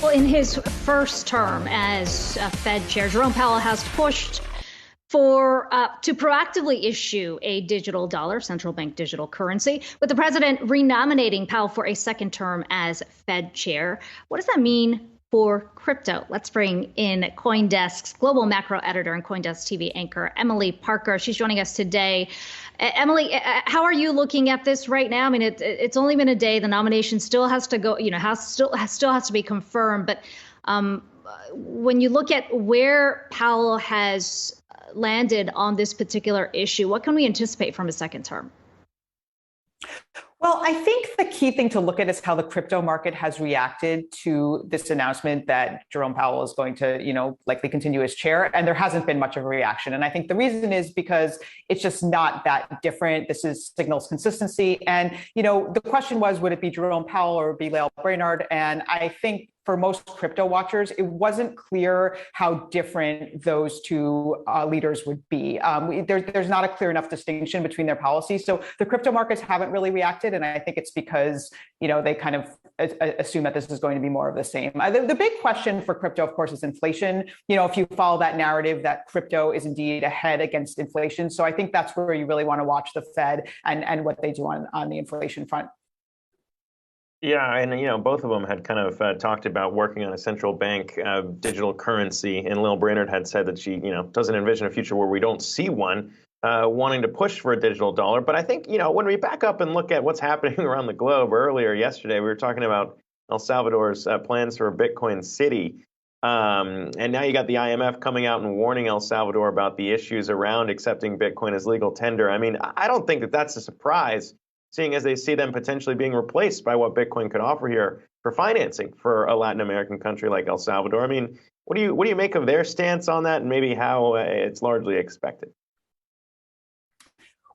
Well, in his first term as Fed Chair, Jerome Powell has pushed for to proactively issue a digital dollar, central bank digital currency, with the president renominating Powell for a second term as Fed Chair. What does that mean for crypto? Let's bring in CoinDesk's global macro editor and CoinDesk TV anchor, Emily Parker. She's joining us today. Emily, how are you looking at this right now? I mean, it's only been a day. The nomination still has to go, still has to be confirmed. But when you look at where Powell has landed on this particular issue, what can we anticipate from his second term? Well, I think the key thing to look at is how the crypto market has reacted to this announcement that Jerome Powell is going to, likely continue as chair. And there hasn't been much of a reaction. And I think the reason is because it's just not that different. This signals consistency. And, the question was, would it be Jerome Powell or would it be Lael Brainard? And I think for most crypto watchers, it wasn't clear how different those two leaders would be. There's not a clear enough distinction between their policies. So the crypto markets haven't really reacted. And I think it's because, they kind of assume that this is going to be more of the same. The big question for crypto, of course, is inflation. If you follow that narrative that crypto is indeed ahead against inflation. So I think that's where you really want to watch the Fed and what they do on the inflation front. Yeah, and both of them had kind of talked about working on a central bank digital currency, and Lael Brainard had said that she, doesn't envision a future where we don't see one, wanting to push for a digital dollar. But I think, when we back up and look at what's happening around the globe, earlier yesterday we were talking about El Salvador's plans for a Bitcoin city, and now you got the IMF coming out and warning El Salvador about the issues around accepting Bitcoin as legal tender. I mean, I don't think that that's a surprise, seeing as they see them potentially being replaced by what Bitcoin could offer here for financing for a Latin American country like El Salvador. I mean, what do you make of their stance on that, and maybe how it's largely expected?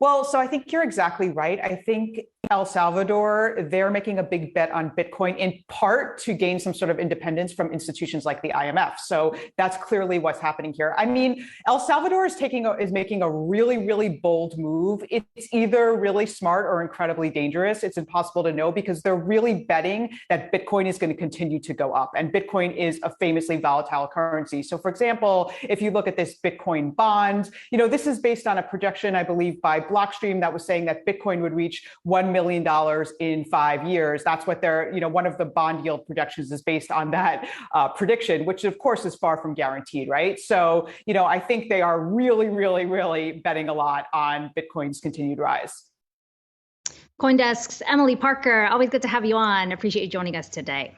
Well, so I think you're exactly right. I think El Salvador, they're making a big bet on Bitcoin in part to gain some sort of independence from institutions like the IMF. So that's clearly what's happening here. I mean, El Salvador is making a really, really bold move. It's either really smart or incredibly dangerous. It's impossible to know because they're really betting that Bitcoin is going to continue to go up. And Bitcoin is a famously volatile currency. So for example, if you look at this Bitcoin bond, this is based on a projection, I believe, by Blockstream that was saying that Bitcoin would reach $1 million in 5 years. That's what they're, one of the bond yield projections is based on that prediction, which of course is far from guaranteed, right? So, I think they are really, really, really betting a lot on Bitcoin's continued rise. CoinDesk's Emily Parker, always good to have you on. Appreciate you joining us today.